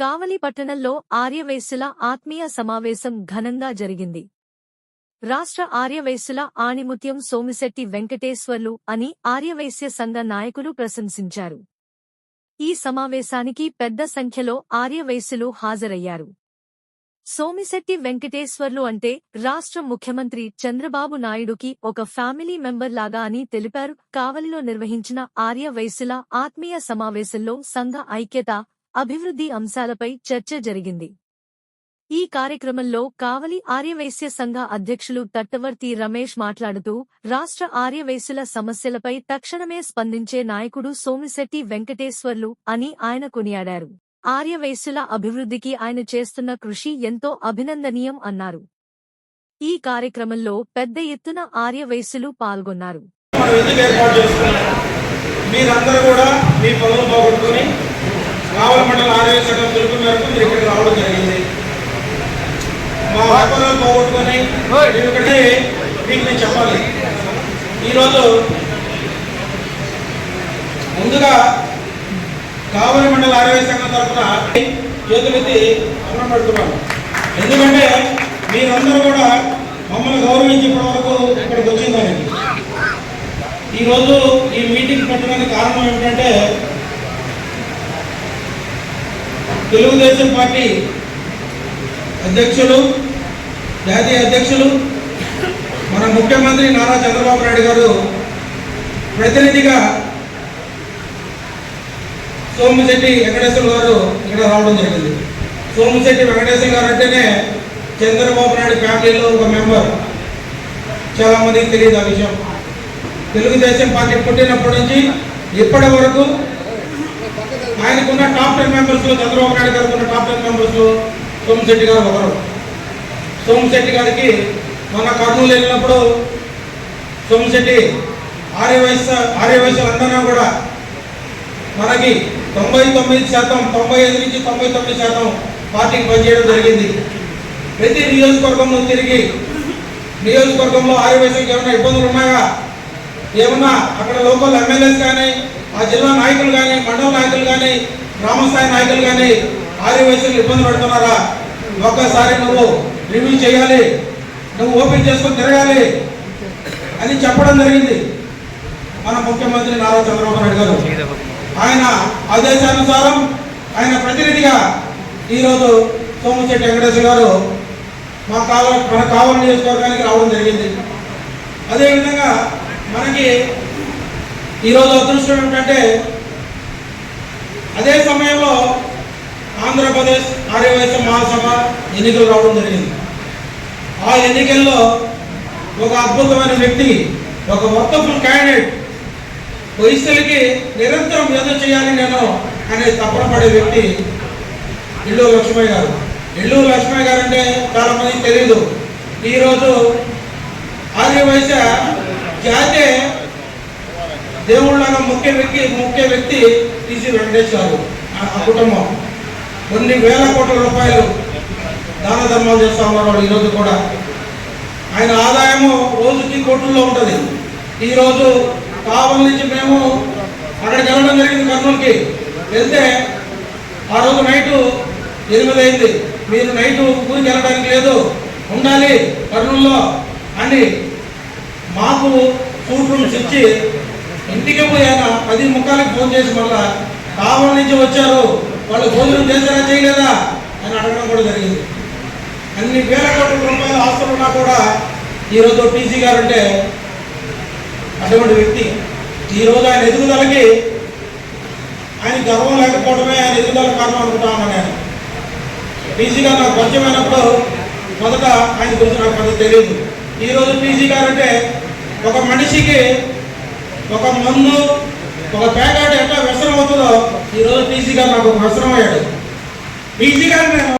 కావలి పట్టణంలో ఆర్యవైశ్యుల ఆత్మీయ సమావేశం ఘనంగా జరిగింది. రాష్ట్ర ఆర్యవైశ్యుల ఆణిముత్యం సోమిశెట్టి వెంకటేశ్వర్లు అని ఆర్యవైశ్య సంఘ నాయకులు ప్రశంసించారు. ఈ సమావేశానికి పెద్ద సంఖ్యలో ఆర్యవైశ్యులు హాజరయ్యారు. సోమిశెట్టి వెంకటేశ్వర్లు అంటే రాష్ట్ర ముఖ్యమంత్రి చంద్రబాబు నాయుడుకి ఒక ఫ్యామిలీ మెంబర్ లాగా అని తెలిపారు. కావలిలో నిర్వహించిన ఆర్యవైశ్యుల ఆత్మీయ సమావేశంలో సంఘ ఐక్యత, అభివృద్ధి అంశాలపై చర్చ జరిగింది. ఈ కార్యక్రమంలో కావలి ఆర్యవైశ్య సంఘ అధ్యక్షులు తట్టవర్తి రమేష్ మాట్లాడుతూ, రాష్ట్ర ఆర్యవైశ్యుల సమస్యలపై తక్షణమే స్పందించే నాయకుడు సోమిశెట్టి వెంకటేశ్వర్లు అని ఆయన కొనియాడారు. ఆర్యవైశ్యుల అభివృద్ధికి ఆయన చేస్తున్న కృషి ఎంతో అభినందనీయం అన్నారు. ఈ కార్యక్రమంలో పెద్ద ఎత్తున ఆర్యవైశ్యులు పాల్గొన్నారు. కావలి మండల ఆర్యవైశ్య సంఘం పిలుపు మేరకు మీరు ఇక్కడికి రావడం జరిగింది. మా వ్యాపారాలు పోగొట్టుకొని ఎందుకంటే మీకు నేను చెప్పాలి. ఈరోజు ముందుగా కావలి మండల ఆర్యవైశ్య సంఘం తరఫున చేతులెత్తి అన్నం పెడుతున్నాను. ఎందుకంటే మీరందరూ కూడా మమ్మల్ని గౌరవించి ఇప్పటి వరకు ఇక్కడికి వచ్చిందని. ఈరోజు ఈ మీటింగ్ పెట్టడానికి కారణం ఏమిటంటే, తెలుగుదేశం పార్టీ అధ్యక్షులు, జాతీయ అధ్యక్షులు, మన ముఖ్యమంత్రి నారా చంద్రబాబు నాయుడు గారు ప్రతినిధిగా సోమిశెట్టి వెంకటేశ్వర గారు ఇక్కడ రావడం జరిగింది. సోమిశెట్టి వెంకటేశ్వర గారు అంటేనే చంద్రబాబు నాయుడు ఫ్యామిలీలో ఒక మెంబర్. చాలామందికి తెలియదు ఆ విషయం. తెలుగుదేశం పార్టీ పుట్టినప్పటి నుంచి ఇప్పటి వరకు ఆయనకున్న టాప్ 10 మెంబర్స్లో, చంద్రబాబు నాయుడు గారికి ఉన్న టాప్ 10 మెంబర్స్లో సోమిశెట్టి గారు ఒకరు. సోమిశెట్టి గారికి మన కర్నూలు వెళ్ళినప్పుడు సోమిశెట్టి ఆర్యవైశ్యులందరూ కూడా మనకి 99%, 95 నుంచి 99% పార్టీకి పనిచేయడం జరిగింది. ప్రతి నియోజకవర్గంలో తిరిగి నియోజకవర్గంలో ఆర్యవైశ్యులకు ఏమైనా ఇబ్బందులు ఉన్నాయా, ఏమన్నా అక్కడ లోకల్ ఎమ్మెల్యేస్ కానీ, ఆ జిల్లా నాయకులు కానీ, మండల నాయకులు కానీ, గ్రామస్థాయి నాయకులు కానీ ఆర్యవైశ్యులు ఇబ్బంది పెడుతున్నారా, ఒక్కసారి నువ్వు రివ్యూ చేయాలి, నువ్వు ఓపెన్ చేసుకొని తిరగాలి అని చెప్పడం జరిగింది మన ముఖ్యమంత్రి నారా చంద్రబాబు నాయుడు గారు. ఆయన ఆదేశానుసారం ఆయన ప్రతినిధిగా ఈరోజు సోమిశెట్టి వెంకటేశ్వర గారు మన కావలి నియోజకవర్గానికి రావడం జరిగింది. అదేవిధంగా మనకి ఈరోజు అదృష్టం ఏమిటంటే, అదే సమయంలో ఆంధ్రప్రదేశ్ ఆర్యవైశ్య మహాసభ ఎన్నికలు రావడం జరిగింది. ఆ ఎన్నికల్లో ఒక అద్భుతమైన వ్యక్తి, ఒక వర్తఫుల్ క్యాండిడేట్, వైశ్యులకి నిరంతరం ఏదో చేయాలి నేను అనే తపన పడే వ్యక్తి ఇల్లూరు లక్ష్మయ్య గారు. ఇల్లూరు లక్ష్మయ్య గారు అంటే చాలా మందికి తెలియదు. ఈరోజు ఆర్యవైశ్య జాతే దేవుళ్ళగా ముఖ్య వ్యక్తి టీసీ వెంకటేష్ గారు. ఆ కుటుంబం కొన్ని వేల కోట్ల రూపాయలు దాన ధర్మాలు చేస్తూ ఉన్నారు ఈరోజు కూడా. ఆయన ఆదాయము రోజుకి కోట్లలో ఉంటుంది. ఈరోజు కావలి నుంచి మేము అక్కడికి వెళ్ళడం జరిగింది, కర్నూలుకి వెళ్తే ఆ రోజు నైటు 8 అయింది. మీరు నైటు ఊరికి వెళ్ళడానికి లేదు, ఉండాలి కర్నూలులో అని మాకు ఫుడ్ రూమ్స్ ఇచ్చి ఇంటికి పోయాక 10 ముఖాలకు ఫోన్ చేసి మళ్ళా కావలి నుంచి వచ్చారు, వాళ్ళు భోజనం చేశారా చేయలేదా అని అడగడం కూడా జరిగింది. అన్ని వేల కోట్ల రూపాయల ఆస్తులు ఉన్నా కూడా ఈరోజు టీసీ గారు అంటే అటువంటి వ్యక్తి. ఈరోజు ఆయన ఎదుగుదలకి ఆయన గర్వం లేకపోవడమే ఆయన ఎదుగుదల కారణం అనుకుంటా ఉన్నాను నేను. టీసీ గారు నాకు పరిచయమైనప్పుడు మొదట ఆయన గురించి నాకు పెద్ద తెలియదు. ఈరోజు టీసీ గారు అంటే ఒక మనిషికి ఒక మందు, ఒక ప్యాకెట్ ఎట్లా వ్యసనం అవుతుందో ఈరోజు టీసీ గారు నాకు ఒక వ్యసనం అయ్యాడు. టీసీ గారు